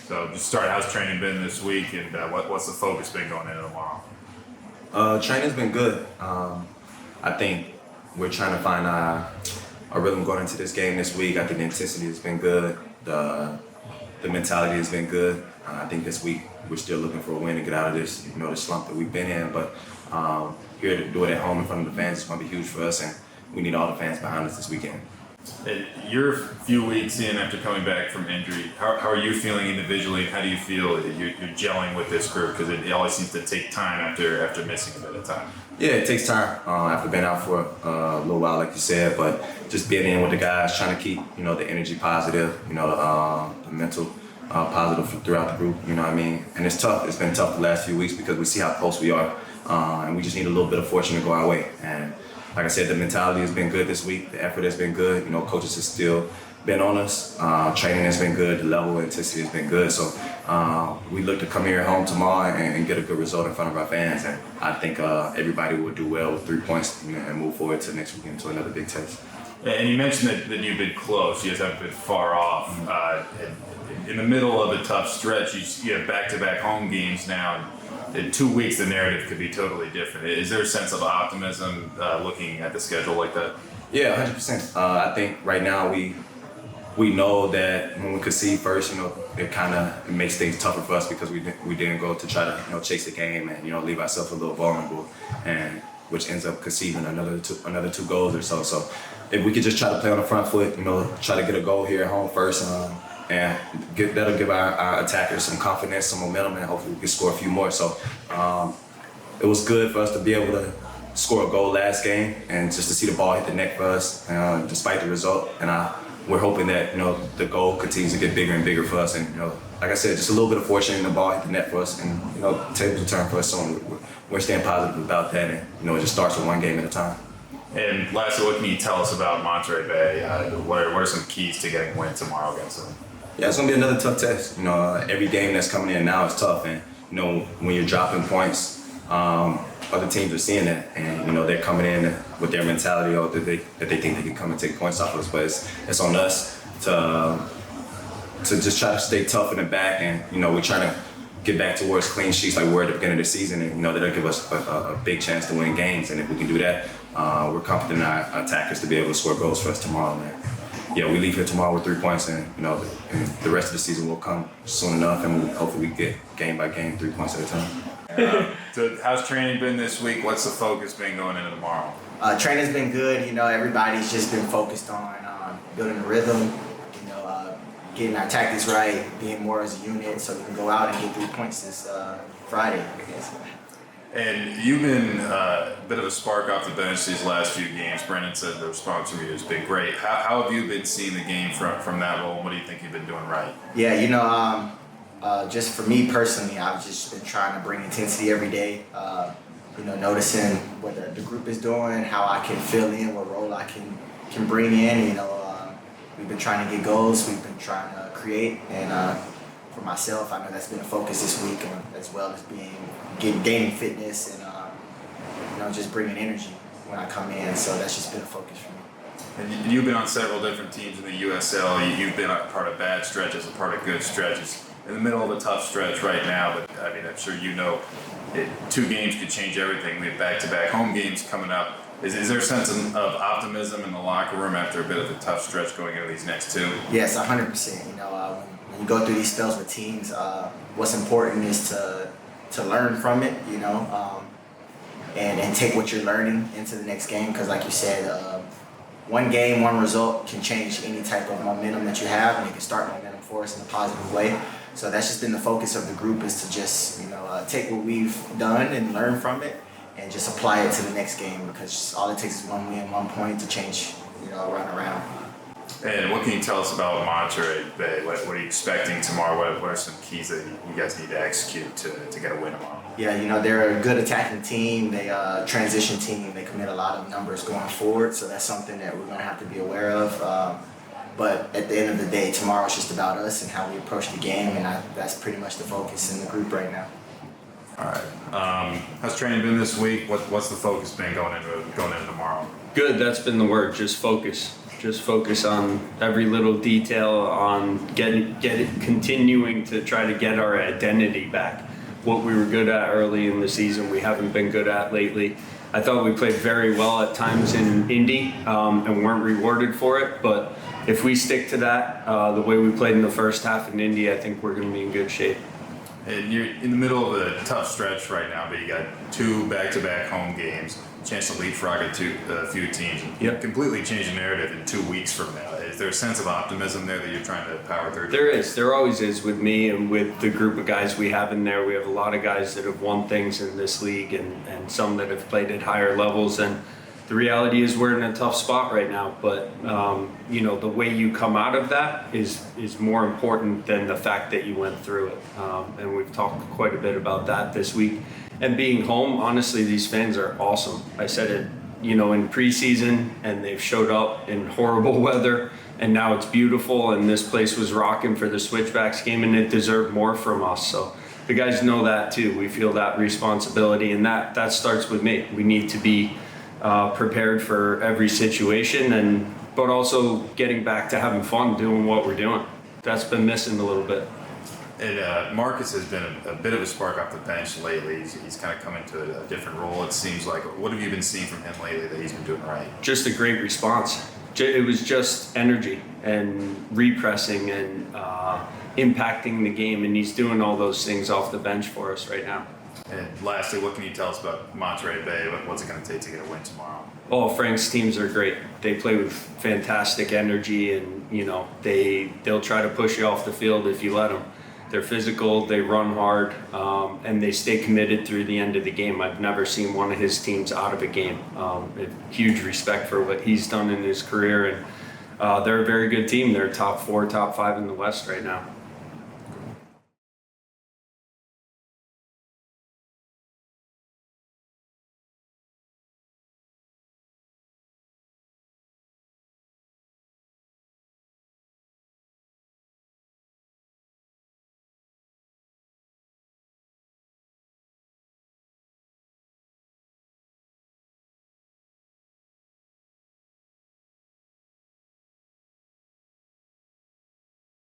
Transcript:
So just start. How's training been this week, and what's the focus been going into tomorrow? Training's been good. I think we're trying to find our rhythm going into this game this week. I think the intensity has been good. The mentality has been good. I think this week we're still looking for a win to get out of this, the slump that we've been in. But here to do it at home in front of the fans is going to be huge for us, and we need all the fans behind us this weekend. You're a few weeks in after coming back from injury. How are you feeling individually, and how do you feel you're gelling with this group? Because it always seems to take time after missing a bit of time. Yeah, it takes time after being out for a little while, like you said, but just being in with the guys, trying to keep, the energy positive, the mental positive throughout the group, you know what I mean? And it's tough. It's been tough the last few weeks because we see how close we are, and we just need a little bit of fortune to go our way. And like I said, the mentality has been good this week. The effort has been good. Coaches have still been on us. Training has been good. The level of intensity has been good. So we look to come here home tomorrow and get a good result in front of our fans. And I think everybody will do well with 3 points and move forward to next weekend to another big test. And you mentioned that you've been close. You guys haven't been far off. In the middle of a tough stretch, you have back-to-back home games now. In 2 weeks, the narrative could be totally different. Is there a sense of optimism looking at the schedule like that? Yeah, 100%. I think right now we know that when we concede first, it makes things tougher for us because we didn't go to try to chase the game and leave ourselves a little vulnerable, and which ends up conceding another two goals or so. So if we could just try to play on the front foot, try to get a goal here at home first. And that'll give our attackers some confidence, some momentum, and hopefully we can score a few more. So it was good for us to be able to score a goal last game and just to see the ball hit the net for us, despite the result. And we're hoping that the goal continues to get bigger and bigger for us. And like I said, just a little bit of fortune and the ball hit the net for us, and tables will turn for us. So we're staying positive about that, and it just starts with one game at a time. And lastly, what can you tell us about Monterey Bay? What are some keys to getting a win tomorrow against them? Yeah, it's gonna be another tough test. Every game that's coming in now is tough, and when you're dropping points, other teams are seeing that, and they're coming in with their mentality that they think they can come and take points off of us. But it's on us to just try to stay tough in the back, and we're trying to get back towards clean sheets like we were at the beginning of the season, and that'll give us a big chance to win games. And if we can do that, we're confident in our attackers to be able to score goals for us tomorrow, man. Yeah, we leave here tomorrow with 3 points, and the rest of the season will come soon enough, and hopefully we get game by game 3 points at a time. So how's training been this week? What's the focus been going into tomorrow? Training's been good. Everybody's just been focused on building a rhythm, getting our tactics right, being more as a unit, so we can go out and get 3 points this Friday, I guess. And you've been a bit of a spark off the bench these last few games. Brendan said the response from you has been great. How have you been seeing the game from that role? What do you think you've been doing right? Yeah, just for me personally, I've just been trying to bring intensity every day. Noticing what the group is doing, how I can fill in, what role I can bring in. We've been trying to get goals. We've been trying to create, and for myself, I know that's been a focus this week, as well as gaining fitness and just bringing energy when I come in. So that's just been a focus for me. And you've been on several different teams in the USL. You've been a part of bad stretches, a part of good stretches. In the middle of a tough stretch right now, but I'm sure 2 games could change everything. We have back-to-back home games coming up. Is there a sense of optimism in the locker room after a bit of a tough stretch going into these next 2? Yes, 100%. When you go through these spells with teams, what's important is to learn from it, and take what you're learning into the next game. Because like you said, one game, one result can change any type of momentum that you have, and it can start momentum for us in a positive way. So that's just been the focus of the group, is to just take what we've done and learn from it, and just apply it to the next game, because all it takes is one win, 1 point to change, run around. And what can you tell us about Monterey Bay? What are you expecting tomorrow? What are some keys that you guys need to execute to get a win tomorrow? Yeah, they're a good attacking team. They transition team. They commit a lot of numbers going forward, so that's something that we're going to have to be aware of. But at the end of the day, tomorrow it's just about us and how we approach the game, and that's pretty much the focus in the group right now. All right. How's training been this week? What's the focus been going into tomorrow? Good. That's been the word. Just focus. Just focus on every little detail, on continuing to try to get our identity back. What we were good at early in the season, we haven't been good at lately. I thought we played very well at times in Indy and weren't rewarded for it. But if we stick to that, the way we played in the first half in Indy, I think we're going to be in good shape. And you're in the middle of a tough stretch right now, but you got 2 back-to-back home games, chance to leapfrog a few teams, and Yep. completely change the narrative in 2 weeks from now. Is there a sense of optimism there that you're trying to power through? There is. There always is with me and with the group of guys we have in there. We have a lot of guys that have won things in this league and some that have played at higher levels. And the reality is we're in a tough spot right now. But, the way you come out of that is more important than the fact that you went through it. And we've talked quite a bit about that this week. And being home, honestly, these fans are awesome. I said it, in preseason, and they've showed up in horrible weather. And now it's beautiful, and this place was rocking for the Switchbacks game, and it deserved more from us. So the guys know that too. We feel that responsibility, and that starts with me. We need to be prepared for every situation, but also getting back to having fun doing what we're doing. That's been missing a little bit. And Marcus has been a bit of a spark off the bench lately. He's kind of come into a different role, it seems like. What have you been seeing from him lately that he's been doing right? Just a great response. It was just energy and repressing and impacting the game, and he's doing all those things off the bench for us right now. And lastly, what can you tell us about Monterey Bay? What's it going to take to get a win tomorrow? Oh, Frank's teams are great. They play with fantastic energy, and they'll try to push you off the field if you let them. They're physical, they run hard, and they stay committed through the end of the game. I've never seen one of his teams out of a game. Huge respect for what he's done in his career, and they're a very good team. They're top 4, top 5 in the West right now.